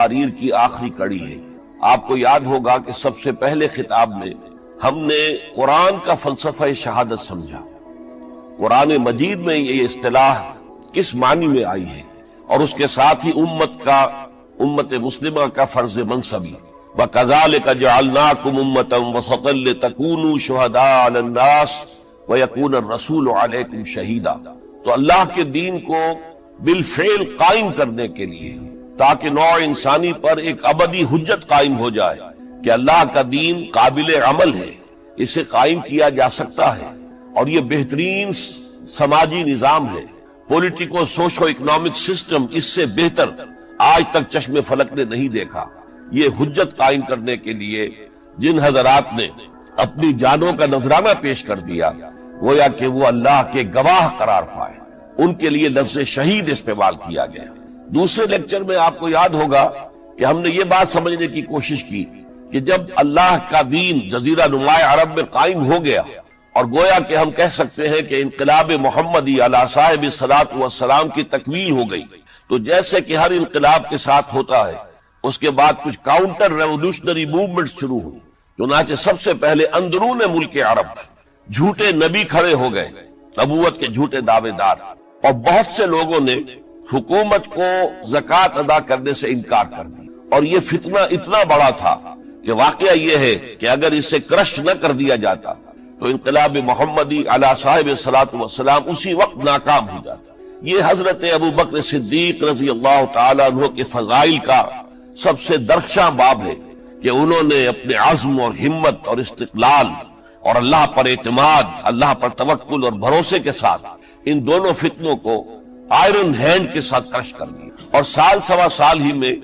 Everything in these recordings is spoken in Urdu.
تقاریر کی آخری کڑی ہے۔ آپ کو یاد ہوگا کہ سب سے پہلے خطاب میں ہم نے قرآن کا فلسفہ شہادت سمجھا۔ قرآن مجید میں یہ اصطلاح کس معنی میں آئی ہے، اور اس کے ساتھ ہی امت مسلمہ کا فرض منصبی وَكَذَلِكَ جَعَلْنَاكُمْ أُمَّةً وَسَطًا لِتَكُونُوا شُهَدَاءَ عَلَى النَّاسِ وَيَكُونَ الرَّسُولُ عَلَيْكُمْ شَهِيدًا۔ تو اللہ کے دین کو بالفعل قائم کرنے کے لیے، تاکہ نوع انسانی پر ایک ابدی حجت قائم ہو جائے کہ اللہ کا دین قابل عمل ہے، اسے قائم کیا جا سکتا ہے، اور یہ بہترین سماجی نظام ہے، پولیٹیکو سوشو اکنامک سسٹم اس سے بہتر آج تک چشم فلک نے نہیں دیکھا۔ یہ حجت قائم کرنے کے لیے جن حضرات نے اپنی جانوں کا نذرانہ پیش کر دیا، گویا کہ وہ اللہ کے گواہ قرار پائے، ان کے لیے لفظ شہید استعمال کیا گیا۔ دوسرے لیکچر میں آپ کو یاد ہوگا کہ ہم نے یہ بات سمجھنے کی کوشش کی کہ جب اللہ کا دین جزیرہ نماء عرب میں قائم ہو گیا، اور گویا کہ ہم کہہ سکتے ہیں کہ انقلاب محمدی علی صاحب الصلاۃ والسلام کی تکمیل ہو گئی، تو جیسے کہ ہر انقلاب کے ساتھ ہوتا ہے، اس کے بعد کچھ کاؤنٹر ریولوشنری موومنٹس شروع ہوئی۔ چنانچہ سب سے پہلے اندرون ملک عرب جھوٹے نبی کھڑے ہو گئے، نبوت کے جھوٹے دعوے دار، اور بہت سے لوگوں نے حکومت کو زکوٰۃ ادا کرنے سے انکار کر دیا، اور یہ فتنہ اتنا بڑا تھا کہ واقعہ یہ ہے کہ اگر اسے کرش نہ کر دیا جاتا تو انقلاب محمدی علی صاحب الصلاۃ والسلام اسی وقت ناکام ہو جاتا۔ یہ حضرت ابو بکر صدیق رضی اللہ تعالیٰ عنہ کے فضائل کا سب سے درخشاں باب ہے کہ انہوں نے اپنے عزم اور ہمت اور استقلال اور اللہ پر اعتماد، اللہ پر توکل اور بھروسے کے ساتھ ان دونوں فتنوں کو آئرن ہینڈ کے ساتھ کرش کر دیا، اور سال سوا سال ہی میں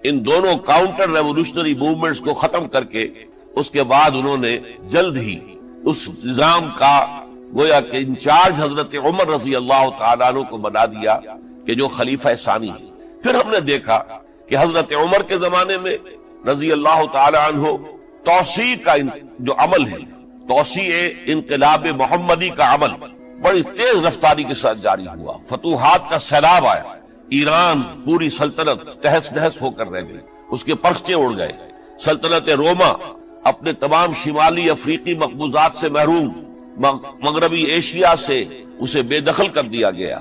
ان دونوں کاؤنٹر ریولوشنری موومنٹس کو ختم کر کے اس کے بعد انہوں نے جلد ہی اس نظام کا گویا کہ انچارج حضرت عمر رضی اللہ تعالیٰ عنہ کو بنا دیا کہ جو خلیفہ ثانی ہے۔ پھر ہم نے دیکھا کہ حضرت عمر کے زمانے میں رضی اللہ تعالیٰ عنہ توسیع کا جو عمل ہے، توسیع انقلاب محمدی کا عمل بڑی تیز رفتاری کے ساتھ جاری ہوا، فتوحات کا سیلاب آیا، ایران پوری سلطنت تہس نہس ہو کر رہ گئی، اس کے پرچے اڑ گئے، سلطنت روما اپنے تمام شمالی افریقی مقبوضات سے محروم، مغربی ایشیا سے اسے بے دخل کر دیا گیا،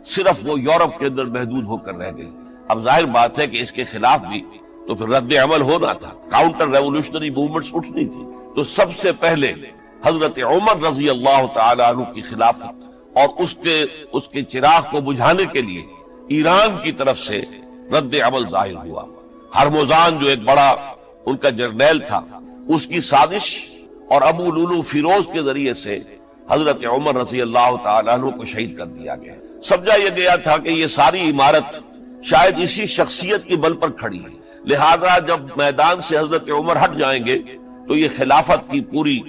صرف وہ یورپ کے اندر محدود ہو کر رہ گئی۔ اب ظاہر بات ہے کہ اس کے خلاف بھی تو پھر رد عمل ہونا تھا، کاؤنٹر ریولوشنری موومنٹس اٹھنی تھی، تو سب سے پہلے حضرت عمر رضی اللہ تعالی عنہ کی خلافت اور اس کے چراغ کو بجھانے کے لیے ایران کی طرف سے رد عمل ظاہر ہوا۔ ہرموزان جو ایک بڑا ان کا جرنیل تھا، اس کی سازش اور ابو لولو فیروز کے ذریعے سے حضرت عمر رضی اللہ تعالیٰ عنہ کو شہید کر دیا گیا۔ سمجھا یہ گیا تھا کہ یہ ساری عمارت شاید اسی شخصیت کی بل پر کھڑی ہے، لہذا جب میدان سے حضرت عمر ہٹ جائیں گے تو یہ خلافت کی پوری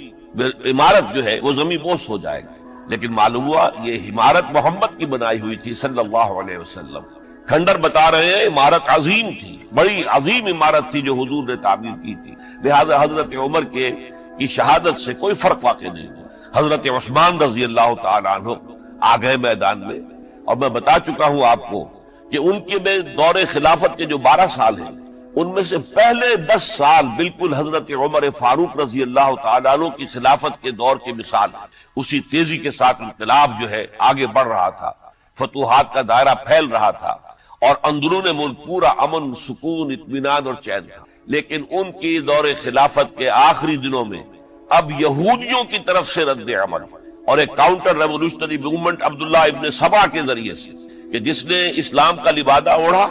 عمارت جو ہے وہ زمین بوس ہو جائے گی۔ لیکن معلوم ہوا یہ عمارت محمد کی بنائی ہوئی تھی صلی اللہ علیہ وسلم۔ کھنڈر بتا رہے ہیں عمارت عظیم تھی، بڑی عظیم عمارت تھی جو حضور نے تعمیر کی تھی، لہذا حضرت عمر کی شہادت سے کوئی فرق واقع نہیں ہوا۔ حضرت عثمان رضی اللہ تعالیٰ عنہ آ گئے میدان میں، اور میں بتا چکا ہوں آپ کو کہ ان کے دور خلافت کے جو 12 سال ہیں، ان میں سے پہلے 10 سال بالکل حضرت عمر فاروق رضی اللہ تعالیٰ عنہ کی خلافت کے دور کی مثال، اسی تیزی کے ساتھ انقلاب جو ہے آگے بڑھ رہا تھا، فتوحات کا دائرہ پھیل رہا تھا، اور اندرون ملک پورا امن، سکون، اطمینان اور چین تھا۔ لیکن ان کی دور خلافت کے آخری دنوں میں اب یہودیوں کی طرف سے رد عمل اور ایک کاؤنٹر ریولوشنری موومنٹ عبداللہ ابن سبا کے ذریعے سے، کہ جس نے اسلام کا لبادہ اوڑھا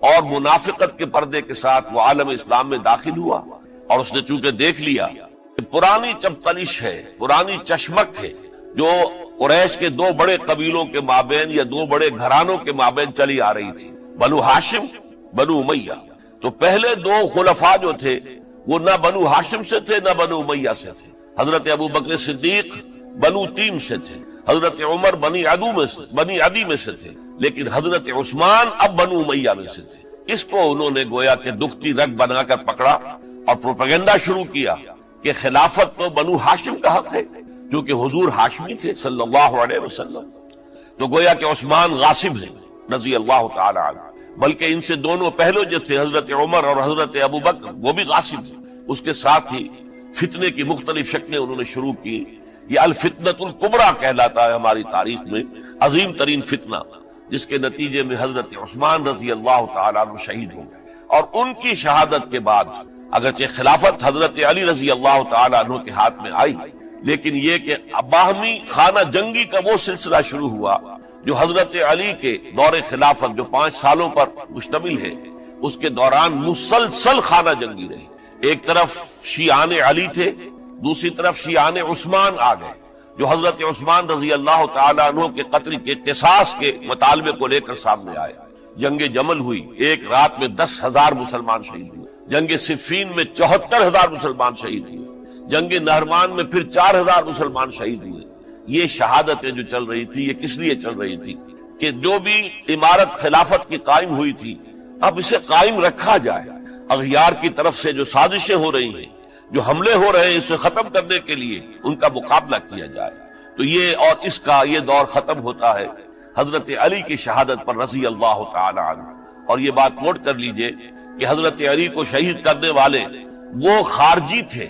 اور منافقت کے پردے کے ساتھ وہ عالم اسلام میں داخل ہوا، اور اس نے چونکہ دیکھ لیا کہ پرانی چپتلش ہے، پرانی چشمک ہے جو قریش کے 2 بڑے قبیلوں کے مابین یا 2 بڑے گھرانوں کے مابین چلی آ رہی تھی، بنو ہاشم، بنو امیہ۔ تو پہلے 2 خلفاء جو تھے وہ نہ بنو ہاشم سے تھے نہ بنو امیہ سے تھے۔ حضرت ابو بکر صدیق بنو تیم سے تھے، حضرت عمر بنی عدی میں سے تھے، لیکن حضرت عثمان اب بنو امیہ میں سے تھے۔ اس کو انہوں نے گویا کہ دکھتی رگ بنا کر پکڑا اور پروپیگنڈا شروع کیا کہ خلافت تو بنو ہاشم کا حق ہے، کیونکہ حضور ہاشمی تھے صلی اللہ علیہ وسلم۔ تو گویا کہ عثمان غاصب ہیں رضی اللہ تعالی عنہ، بلکہ ان سے دونوں پہلو جو تھے حضرت عمر اور حضرت ابو بکر وہ بھی غاصب تھے. اس کے ساتھ ہی فتنے کی مختلف شکلیں انہوں نے شروع کی. یہ الفتنۃ الکبریٰ کہلاتا ہے ہماری تاریخ میں، عظیم ترین فتنہ، جس کے نتیجے میں حضرت عثمان رضی اللہ تعالیٰ عنہ شہید ہو گئے. اور ان کی شہادت کے بعد اگرچہ خلافت حضرت علی رضی اللہ تعالیٰ عنہ کے ہاتھ میں آئی، لیکن یہ کہ باہمی خانہ جنگی کا وہ سلسلہ شروع ہوا جو حضرت علی کے دور خلافت جو 5 سالوں پر مشتمل ہے، اس کے دوران مسلسل خانہ جنگی رہی. ایک طرف شیعان علی تھے، دوسری طرف شیعان عثمان آ گئے جو حضرت عثمان رضی اللہ تعالیٰ عنہ کے قتل کے قصاص کے مطالبے کو لے کر سامنے آئے. جنگ جمل ہوئی، ایک رات میں 10,000 مسلمان شہید ہوئے. جنگ صفین میں 74,000 مسلمان شہید ہوئے. جنگ نہروان میں پھر 4,000 مسلمان شہید ہوئے. یہ شہادتیں جو چل رہی تھی یہ کس لیے چل رہی تھی کہ جو بھی عمارت خلافت کی قائم ہوئی تھی اب اسے قائم رکھا جائے. اغیار کی طرف سے جو سازشیں ہو رہی ہیں، جو حملے ہو رہے ہیں، اسے ختم کرنے کے لیے ان کا مقابلہ کیا جائے. تو یہ اور اس کا یہ دور ختم ہوتا ہے حضرت علی کی شہادت پر رضی اللہ تعالی عنہ. اور یہ بات نوٹ کر لیجئے کہ حضرت علی کو شہید کرنے والے وہ خارجی تھے.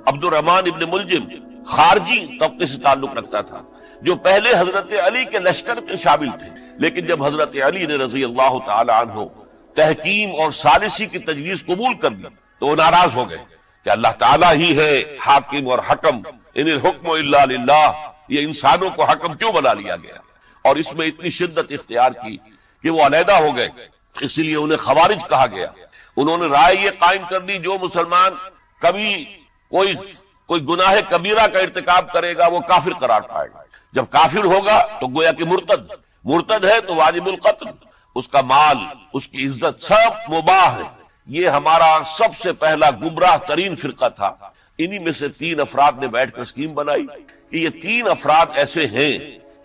عبد الرحمن ابن ملجم خارجی طبقے سے تعلق رکھتا تھا جو پہلے حضرت علی کے لشکر کے شامل تھے، لیکن جب حضرت علی نے رضی اللہ تعالی عنہ تحکیم اور ثالثی کی تجویز قبول کر لی تو وہ ناراض ہو گئے کہ اللہ تعالیٰ ہی ہے حاکم اور حکم، ان الحکم الا للہ. یہ انسانوں کو حکم کیوں بنا لیا گیا؟ اور اس میں اتنی شدت اختیار کی کہ وہ علیحدہ ہو گئے. اس لیے انہیں خوارج کہا گیا. انہوں نے رائے یہ قائم کر دی جو مسلمان کبھی کوئی گناہ کبیرہ کا ارتکاب کرے گا وہ کافر قرار پائے گا. جب کافر ہوگا تو گویا کہ مرتد ہے تو واجب القتل، اس کا مال، اس کی عزت سب مباح ہے. یہ ہمارا سب سے پہلا گمراہ ترین فرقہ تھا. انہی میں سے 3 افراد نے بیٹھ کر اسکیم بنائی کہ یہ 3 افراد ایسے ہیں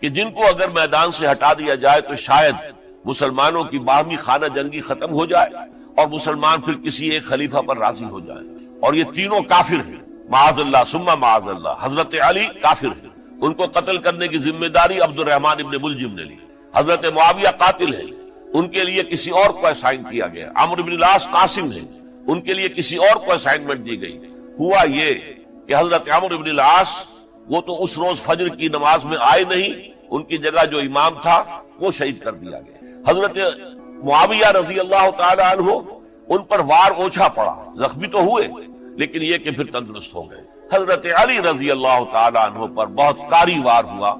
کہ جن کو اگر میدان سے ہٹا دیا جائے تو شاید مسلمانوں کی باہمی خانہ جنگی ختم ہو جائے اور مسلمان پھر کسی ایک خلیفہ پر راضی ہو جائے. اور یہ تینوں کافر ہیں، معاذ اللہ ثم معاذ اللہ. حضرت علی کافر ہیں، ان کو قتل کرنے کی ذمہ داری عبد الرحمن ابن ملجم نے لی. حضرت معاویہ قاتل ہیں، ان کے لیے کسی اور کو اسائن کیا گیا. عمرو بن العاص قاسم ہیں، ان کے لیے کسی اور کو اسائنمنٹ دی گئی. ہوا یہ کہ حضرت عمرو بن العاص وہ تو اس روز فجر کی نماز میں آئے نہیں، ان کی جگہ جو امام تھا وہ شہید کر دیا گیا. حضرت معاویہ رضی اللہ تعالی عنہ ان پر وار اوچھا پڑا، زخمی تو ہوئے لیکن یہ کہ پھر تندرست ہو گئے. حضرت علی رضی اللہ تعالی عنہ پر بہت کاری وار ہوا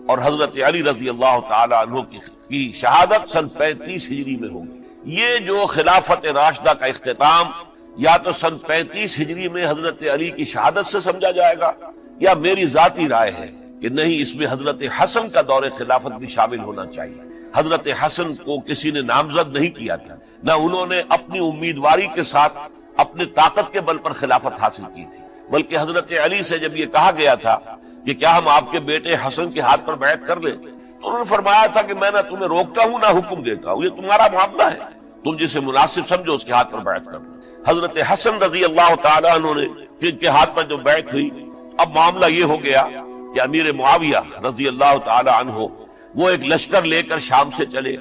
اور حضرت علی رضی اللہ تعالی عنہ کی شہادت سن 35 ہجری میں ہو گئی. یہ جو خلافت راشدہ کا اختتام یا تو سن 35 ہجری میں حضرت علی کی شہادت سے سمجھا جائے گا، یا میری ذاتی رائے ہے کہ نہیں، اس میں حضرت حسن کا دور خلافت بھی شامل ہونا چاہیے. حضرت حسن کو کسی نے نامزد نہیں کیا تھا، نہ انہوں نے اپنی امیدواری کے ساتھ اپنے طاقت کے بل پر خلافت حاصل کی تھی، بلکہ حضرت علی سے جب یہ کہا گیا تھا کہ کیا ہم آپ کے بیٹے حسن کے ہاتھ پر بیعت کر لیں، تو انہوں نے فرمایا تھا کہ میں نہ تمہیں روکتا ہوں نہ حکم دیتا ہوں، یہ تمہارا معاملہ ہے، تم جسے مناسب سمجھو اس کے ہاتھ پر بیعت کر لو. حضرت حسن رضی اللہ تعالیٰ عنہ نے جن کے ہاتھ پر جو بیعت ہوئی، اب معاملہ یہ ہو گیا کہ امیر معاویہ رضی اللہ تعالی عنہ وہ ایک لشکر لے کر شام سے چلے.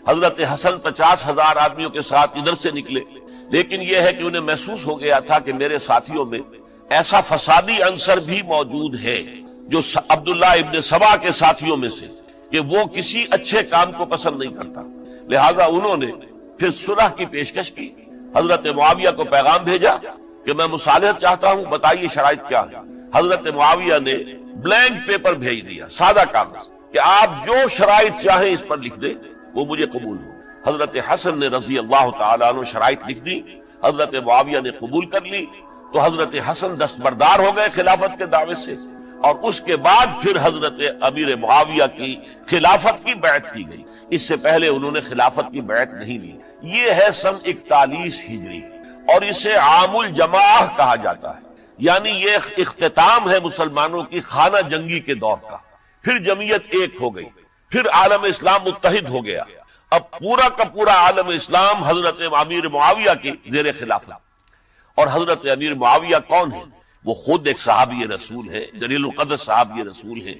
حضرت حسن 50,000 آدمیوں کے ساتھ ادھر سے نکلے، لیکن یہ ہے کہ انہیں محسوس ہو گیا تھا کہ میرے ساتھیوں میں ایسا فسادی عنصر بھی موجود ہے جو عبداللہ ابن سبا کے ساتھیوں میں سے، کہ وہ کسی اچھے کام کو پسند نہیں کرتا. لہذا انہوں نے پھر صلح کی پیشکش کی. حضرت معاویہ کو پیغام بھیجا کہ میں مصالحت چاہتا ہوں، بتائیے شرائط کیا ہے. حضرت معاویہ نے بلینک پیپر بھیج دیا، سادہ کاغذ، کہ آپ جو شرائط چاہیں اس پر لکھ دیں، وہ مجھے قبول ہو. حضرت حسن نے رضی اللہ تعالیٰ عنہ شرائط لکھ دی، حضرت معاویہ نے قبول کر لی، تو حضرت حسن دستبردار ہو گئے خلافت کے دعوے سے. اور اس کے بعد پھر حضرت امیر معاویہ کی خلافت کی بیعت کی گئی. اس سے پہلے انہوں نے خلافت کی بیعت نہیں لی. یہ ہے سن 41 ہجری اور اسے عام الجماع کہا جاتا ہے، یعنی یہ اختتام ہے مسلمانوں کی خانہ جنگی کے دور کا. پھر جمعیت ایک ہو گئی، پھر عالم اسلام متحد ہو گیا. اب پورا کا پورا عالم اسلام حضرت امیر معاویہ کی زیر خلافت. اور حضرت امیر معاویہ کون ہے؟ وہ خود ایک صحابی رسول ہے، جلیل القدر صحابی رسول ہے.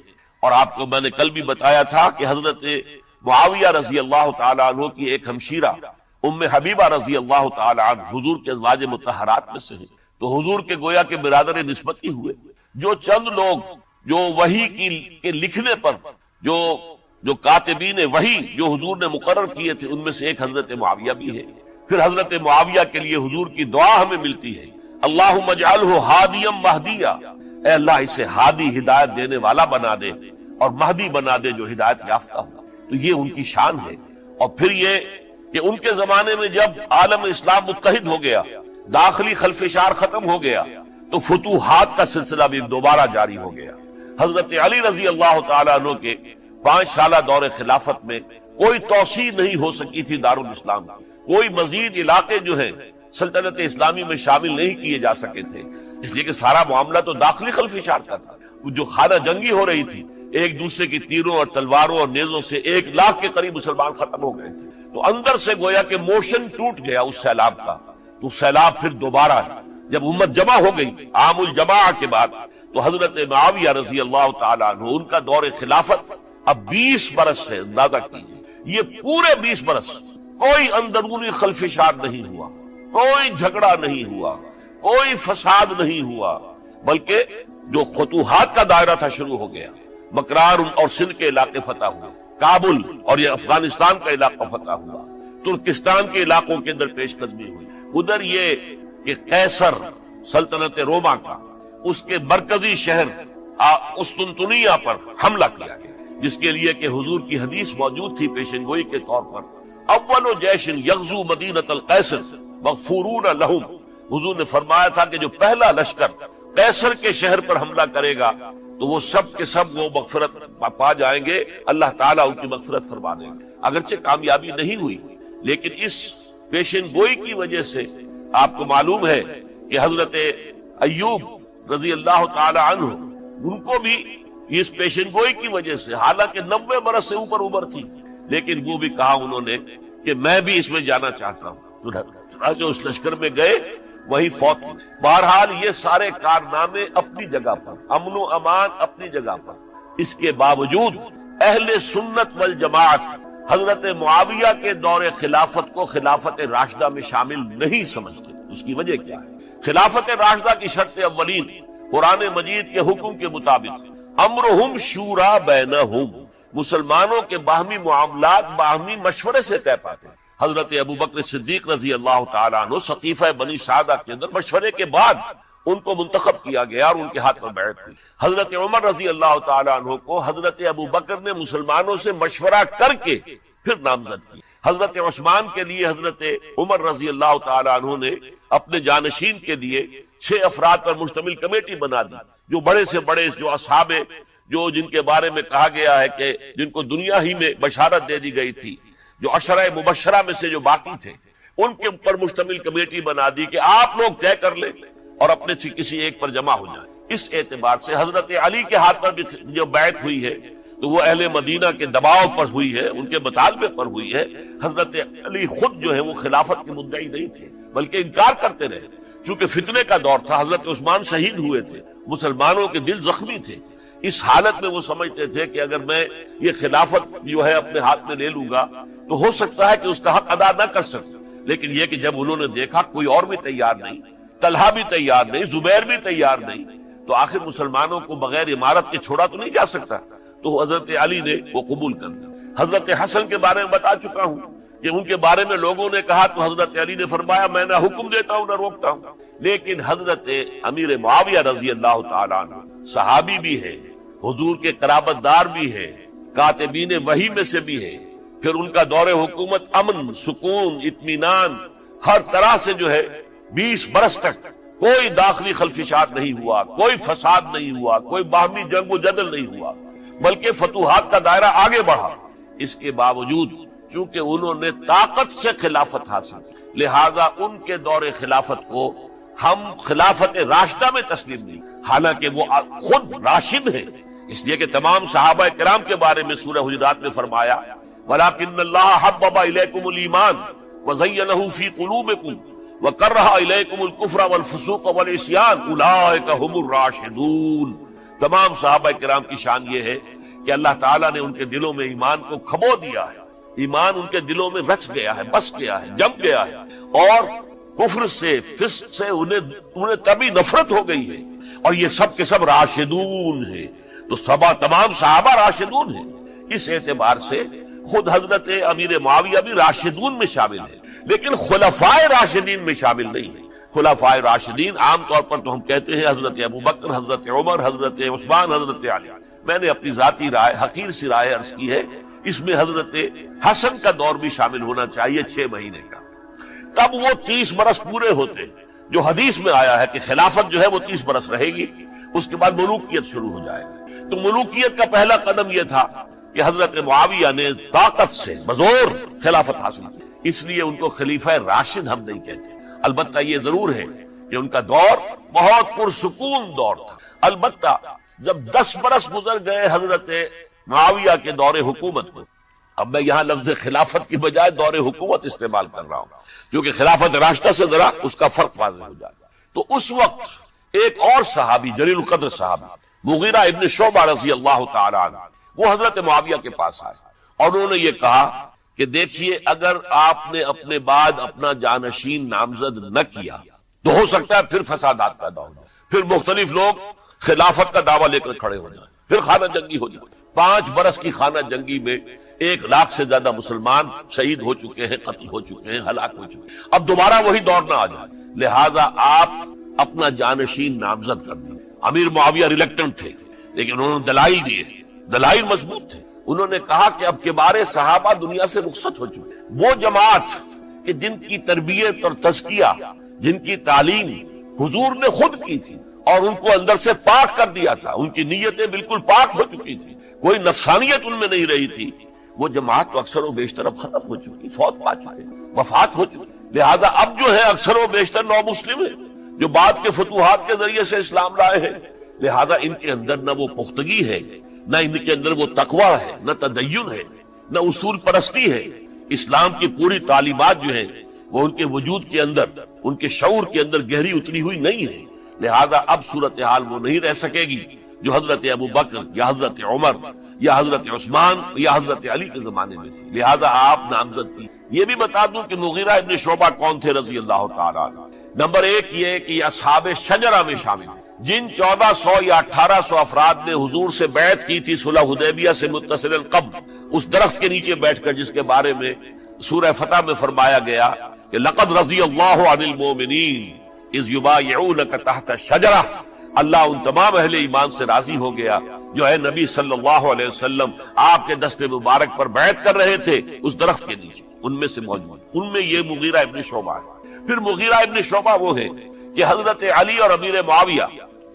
اور آپ کو میں نے کل بھی بتایا تھا کہ حضرت معاویہ رضی اللہ تعالیٰ عنہ کی ایک ہمشیرہ ام حبیبہ رضی اللہ تعالیٰ عنہ حضور کے ازواج مطہرات میں سے ہیں، تو حضور کے گویا کے برادر نسبت ہی ہوئے۔ جو چند لوگ جو وحی کے لکھنے پر جو کاتبین وحی جو حضور نے مقرر کیے تھے، ان میں سے ایک حضرت معاویہ بھی ہے۔ پھر حضرت معاویہ کے لیے حضور کی دعا ہمیں ملتی ہے، اللہم اجعلہ ہادیا مہدیا، اے اللہ اسے ہادی ہدایت دینے والا بنا دے اور مہدی بنا دے جو ہدایت یافتہ ہو۔ تو یہ ان کی شان ہے۔ اور پھر یہ کہ ان کے زمانے میں جب عالم اسلام متحد ہو گیا، داخلی خلفشار ختم ہو گیا، تو فتوحات کا سلسلہ بھی دوبارہ جاری ہو گیا۔ حضرت علی رضی اللہ تعالیٰ عنہ کے 5 سالہ دور خلافت میں کوئی توسیع نہیں ہو سکی تھی دارالاسلام کی، کوئی مزید علاقے جو ہیں سلطنت اسلامی میں شامل نہیں کیے جا سکے تھے، اس لیے کہ سارا معاملہ تو داخلی خلفشار کا تھا۔ جو خانہ جنگی ہو رہی تھی، ایک دوسرے کی تیروں اور تلواروں اور نیزوں سے 1 لاکھ کے قریب مسلمان ختم ہو گئے تھے، تو اندر سے گویا کہ موشن ٹوٹ گیا اس سیلاب کا۔ تو سیلاب پھر دوبارہ جب امت جمع ہو گئی عام الجماع کے بعد، تو حضرت معاویہ رضی اللہ تعالیٰ عنہ ان کا دور خلافت اب 20 برس ہے۔ اندازہ کیجیے یہ پورے 20 برس کوئی اندرونی خلفشار نہیں ہوا، کوئی جھگڑا نہیں ہوا، کوئی فساد نہیں ہوا، بلکہ جو فتوحات کا دائرہ تھا شروع ہو گیا۔ مکران اور سندھ کے علاقے فتح ہوئے، کابل اور یہ افغانستان کا علاقہ فتح ہوا، ترکستان کے علاقوں کے اندر پیش قدمی ہوئی۔ ادھر یہ کہ قیصر سلطنت روما کا اس کے مرکزی شہر قسطنطنیہ پر حملہ کیا گیا، جس کے لیے کہ حضور کی حدیث موجود تھی پیشن گوئی کے طور پر، اول جیش یغزو مدینۃ القیصر مغفورون لہم، حضور نے فرمایا تھا کہ جو پہلا لشکر قیصر کے شہر پر حملہ کرے گا تو وہ سب کے سب وہ مغفرت پا جائیں گے، اللہ تعالیٰ ان کی مغفرت فرما دیں گے۔ اگرچہ کامیابی نہیں ہوئی، لیکن اس پیشن گوئی کی وجہ سے آپ کو معلوم ہے کہ حضرت ایوب رضی اللہ تعالی عنہ ان کو بھی اس پیشن گوئی کی وجہ سے، حالانکہ 90 برس سے اوپر عمر تھی، لیکن وہ بھی کہا انہوں نے کہ میں بھی اس میں جانا چاہتا ہوں، چنانچہ اس لشکر میں گئے، وہی فوت ہوئے۔ بہرحال یہ سارے کارنامے اپنی جگہ پر، امن و امان اپنی جگہ پر، اس کے باوجود اہل سنت والجماعت حضرت معاویہ کے دور خلافت کو خلافت راشدہ میں شامل نہیں سمجھتے۔ اس کی وجہ کیا ہے؟ خلافت راشدہ کی شرط اولین قرآن مجید کے حکم کے مطابق امرہم شورا بینہم، مسلمانوں کے باہمی معاملات باہمی مشورے سے طے پاتے ہیں۔ حضرت ابوبکر صدیق رضی اللہ تعالیٰ عنہ سقیفہ بنی سعدہ کے اندر مشورے کے بعد ان کو منتخب کیا گیا اور ان کے ہاتھ میں بیعت ہوئی۔ حضرت عمر رضی اللہ تعالیٰ عنہ کو حضرت ابوبکر نے مسلمانوں سے مشورہ کر کے پھر نامزد کی۔ حضرت عثمان کے لیے حضرت عمر رضی اللہ تعالیٰ عنہ نے اپنے جانشین کے لیے 6 افراد پر مشتمل کمیٹی بنا دی، جو بڑے سے بڑے جو اصحاب جو جن کے بارے میں کہا گیا ہے کہ جن کو دنیا ہی میں بشارت دے دی گئی تھی، جو عشرہ مبشرہ میں سے جو باقی تھے، ان کے اوپر مشتمل کمیٹی بنا دی کہ آپ لوگ طے کر لیں اور اپنے سے کسی ایک پر جمع ہو جائیں۔ اس اعتبار سے حضرت علی کے ہاتھ پر بھی جو بیعت ہوئی ہے تو وہ اہل مدینہ کے دباؤ پر ہوئی ہے، ان کے مطالبے پر ہوئی ہے۔ حضرت علی خود جو ہے وہ خلافت کے مدعی نہیں تھے، بلکہ انکار کرتے رہے، چونکہ فتنے کا دور تھا، حضرت عثمان شہید ہوئے تھے، مسلمانوں کے دل زخمی تھے۔ اس حالت میں وہ سمجھتے تھے کہ اگر میں یہ خلافت جو ہے اپنے ہاتھ میں لے لوں گا تو ہو سکتا ہے کہ اس کا حق ادا نہ کر سکوں، لیکن یہ کہ جب انہوں نے دیکھا کوئی اور بھی تیار نہیں، طلحہ بھی تیار نہیں، زبیر بھی تیار نہیں، تو آخر مسلمانوں کو بغیر امارت کے چھوڑا تو نہیں جا سکتا، تو حضرت علی نے وہ قبول کر دیا۔ حضرت حسن کے بارے میں بتا چکا ہوں کہ ان کے بارے میں لوگوں نے کہا تو حضرت علی نے فرمایا میں نہ حکم دیتا ہوں نہ روکتا ہوں، لیکن حضرت امیر معاویہ رضی اللہ تعالیٰ عنہ صحابی بھی ہے، حضور کے قرابت دار بھی ہے، کاتبین وحی میں سے بھی ہے، پھر ان کا دور حکومت امن، سکون، اطمینان ہر طرح سے جو ہے 20 برس تک کوئی داخلی خلفشار نہیں ہوا، کوئی فساد نہیں ہوا، کوئی باہمی جنگ و جدل نہیں ہوا، بلکہ فتوحات کا دائرہ آگے بڑھا۔ اس کے باوجود چونکہ انہوں نے طاقت سے خلافت حاصل کی، لہذا ان کے دور خلافت کو ہم خلافت راشدہ میں تسلیم نہیں، حالانکہ وہ خود راشد ہیں، اس لیے کہ تمام صحابہ کرام کے بارے میں سورہ حجرات میں فرمایا وَلَكِنَّ اللَّهَ حَبَّبَ إِلَيْكُمُ الْإِيمَانَ وَزَيَّنَهُ فِي قُلُوبِكُمْ وَكَرَّهَ إِلَيْكُمُ الْكُفْرَ وَالْفُسُوقَ وَالْعِصْيَانَ أُولَٰئِكَ هُمُ الرَّاشِدُونَ۔ تمام صحابہ کرام کی شان یہ ہے کہ اللہ تعالیٰ نے ان کے دلوں میں ایمان کو کھبو دیا ہے، ایمان ان کے دلوں میں رچ گیا ہے، بس گیا ہے، جم گیا ہے، اور کفر سے فسق سے انہیں تبھی نفرت ہو گئی ہے، اور یہ سب کے سب راشدون ہیں۔ تو تمام صحابہ راشدون ہیں، اس اعتبار سے خود حضرت امیر معاویہ بھی راشدون میں شامل ہے، لیکن خلفائے راشدین میں شامل نہیں ہے۔ خلفائے راشدین عام طور پر تو ہم کہتے ہیں حضرت ابوبکر، حضرت عمر، حضرت عثمان، حضرت علی۔ میں نے اپنی ذاتی رائے، حقیر سی رائے عرض کی ہے، اس میں حضرت حسن کا دور بھی شامل ہونا چاہیے 6 مہینے کا، تب وہ 30 برس پورے ہوتے، جو حدیث میں آیا ہے کہ خلافت جو ہے وہ 30 برس رہے گی، اس کے بعد ملوکیت شروع ہو جائے گی۔ تو ملوکیت کا پہلا قدم یہ تھا کہ حضرت معاویہ نے طاقت سے بزور خلافت حاصل کی، اس لیے ان کو خلیفہ راشد ہم نہیں کہتے۔ البتہ یہ ضرور ہے کہ ان کا دور بہت پرسکون دور تھا۔ البتہ جب 10 برس گزر گئے حضرت معاویہ کے دور حکومت کو، اب میں یہاں لفظ خلافت کی بجائے دور حکومت استعمال کر رہا ہوں، کیونکہ خلافت راشدہ سے ذرا اس کا فرق واضح ہو جائے۔ تو اس وقت ایک اور صحابی، جلیل القدر صحابی مغیرہ ابن شعبہ رضی اللہ تعالی عنہ، وہ حضرت معاویہ کے پاس آئے اور انہوں نے یہ کہا کہ دیکھیے، اگر آپ نے اپنے بعد اپنا جانشین نامزد نہ کیا تو ہو سکتا ہے پھر فسادات پیدا ہو جائیں، پھر مختلف لوگ خلافت کا دعویٰ لے کر کھڑے ہو جائیں، پھر خانہ جنگی ہو جائے۔ 5 برس کی خانہ جنگی میں 1 لاکھ سے زیادہ مسلمان شہید ہو چکے ہیں، قتل ہو چکے ہیں، ہلاک ہو چکے ہیں۔ اب دوبارہ وہی دور نہ آ جائے، لہذا آپ اپنا جانشین نامزد کر دیں۔ امیر معاویہ ریلیکٹنٹ تھے، لیکن انہوں نے دلائل دیے، دلائل مضبوط تھے۔ انہوں نے کہا کہ اب کبار صحابہ دنیا سے رخصت ہو چکے، وہ جماعت کہ جن کی تربیت اور تزکیہ، جن کی تعلیم حضور نے خود کی تھی اور ان کو اندر سے پاک کر دیا تھا، ان کی نیتیں بالکل پاک ہو چکی تھی، کوئی نفسانیت ان میں نہیں رہی تھی، وہ جماعت تو اکثر و بیشتر اب ختم ہو چکی، فوت پا چکے، وفات ہو چکی۔ لہذا اب جو ہے اکثر و بیشتر نو مسلم ہیں جو بعد کے فتوحات کے ذریعے سے اسلام لائے ہیں، لہذا ان کے اندر نہ وہ پختگی ہے، نہ ان کے اندر وہ تقوی ہے، نہ تدین ہے، نہ اصول پرستی ہے۔ اسلام کی پوری تعلیمات جو ہیں وہ ان کے وجود کے اندر، ان کے شعور کے اندر گہری اتری ہوئی نہیں ہے، لہذا اب صورتحال وہ نہیں رہ سکے گی جو حضرت ابوبکر یا حضرت عمر یا حضرت عثمان یا حضرت علی کے زمانے میں تھی، لہذا آپ نامزد کی۔ یہ بھی بتا دوں کہ مغیرہ ابن شعبہ کون تھے رضی اللہ تعالیٰ عنہ۔ نمبر 1 یہ کہ یہ اصحاب شجرہ میں شامل ہیں، جن 1400 یا 1800 افراد نے حضور سے بیعت کی تھی صلح حدیبیہ سے متصل قبل، اس درخت کے نیچے بیٹھ کر، جس کے بارے میں سورہ فتح میں فرمایا گیا کہ لقد رضی اللہ عن المؤمنین اذ یبایعونک تحت الشجرہ، اللہ ان تمام اہل ایمان سے راضی ہو گیا جو ہے نبی صلی اللہ علیہ وسلم آپ کے دست مبارک پر بیعت کر رہے تھے اس درخت کے نیچے، ان میں سے موجود، ان میں یہ مغیرہ ابن شعبہ ہے۔ پھر مغیرہ ابن شعبہ وہ ہے کہ حضرت علی اور امیر معاویہ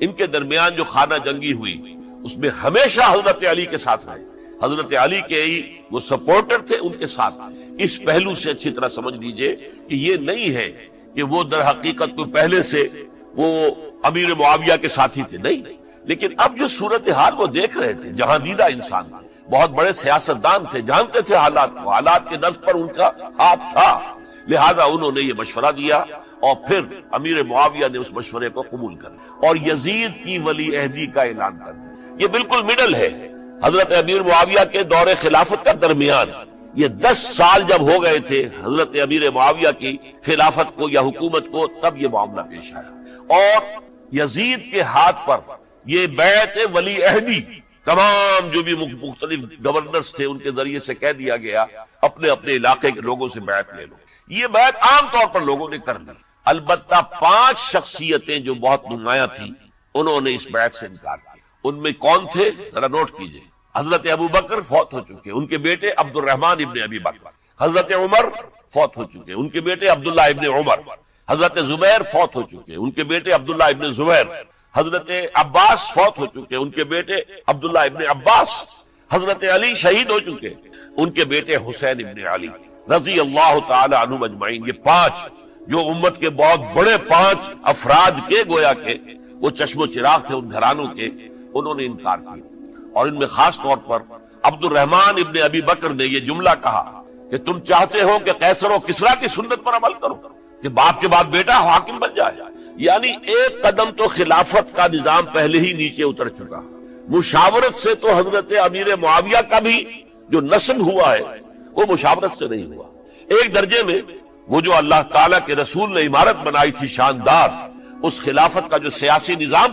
ان کے درمیان جو خانہ جنگی ہوئی اس میں ہمیشہ حضرت علی کے ساتھ رہے، حضرت علی کے ہی وہ سپورٹر تھے، ان کے ساتھ تھے۔ اس پہلو سے اچھی طرح سمجھ لیجئے کہ یہ نہیں ہے کہ وہ در حقیقت کو پہلے سے وہ امیر معاویہ کے ساتھی تھے، نہیں، لیکن اب جو صورتحال وہ دیکھ رہے تھے، جہاں دیدہ انسان تھے، بہت بڑے سیاستدان تھے، جانتے تھے حالات کو، حالات کے نبض پر ان کا ہاتھ تھا، لہذا انہوں نے یہ مشورہ دیا اور پھر امیر معاویہ نے اس مشورے کو قبول کر لیا اور یزید کی ولی عہدی کا اعلان کر دیا۔ یہ بالکل مڈل ہے حضرت امیر معاویہ کے دور خلافت کا درمیان، یہ 10 سال جب ہو گئے تھے حضرت امیر معاویہ کی خلافت کو یا حکومت کو، تب یہ معاملہ پیش آیا اور یزید کے ہاتھ پر یہ بیعت ولی عہدی تمام جو بھی مختلف گورنرز تھے ان کے ذریعے سے کہہ دیا گیا اپنے اپنے علاقے کے لوگوں سے بیعت لے لو۔ یہ بیعت عام طور پر لوگوں نے کر لی، البتہ 5 شخصیتیں جو بہت نمایاں تھیں انہوں نے اس بیعت سے انکار کیا۔ ان میں کون تھے ذرا نوٹ کیجئے۔ حضرت ابوبکر فوت ہو چکے، ان کے بیٹے عبد الرحمن ابن ابی بکر۔ حضرت عمر فوت ہو چکے، ان کے بیٹے عبداللہ ابن عمر۔ حضرت زبیر فوت ہو چکے، ان کے بیٹے عبداللہ ابن زبیر۔ حضرت عباس فوت ہو چکے، ان کے بیٹے عبداللہ ابن عباس۔ حضرت علی شہید ہو چکے، ان کے بیٹے حسین ابن علی رضی اللہ تعالی عنہم اجمعین۔ یہ 5 جو امت کے بہت بڑے 5 افراد کے گویا کے وہ چشم و چراغ تھے ان گھرانوں کے، انہوں نے انکار کیا۔ اور ان میں خاص طور پر عبد الرحمن ابن ابی بکر نے یہ جملہ کہا کہ تم چاہتے ہو کہ قیصر و کسریٰ کی سنت پر عمل کرو کہ باپ کے بعد بیٹا حاکم بن جائے، یعنی ایک قدم تو خلافت کا نظام پہلے ہی نیچے اتر چکا، مشاورت سے تو حضرت امیر معاویہ کا بھی جو نسب ہوا ہے وہ مشاورت سے نہیں ہوا. ایک درجے میں وہ جو اللہ تعالیٰ کے رسول نے عمارت بنائی تھی شاندار، اس خلافت کا جو سیاسی نظام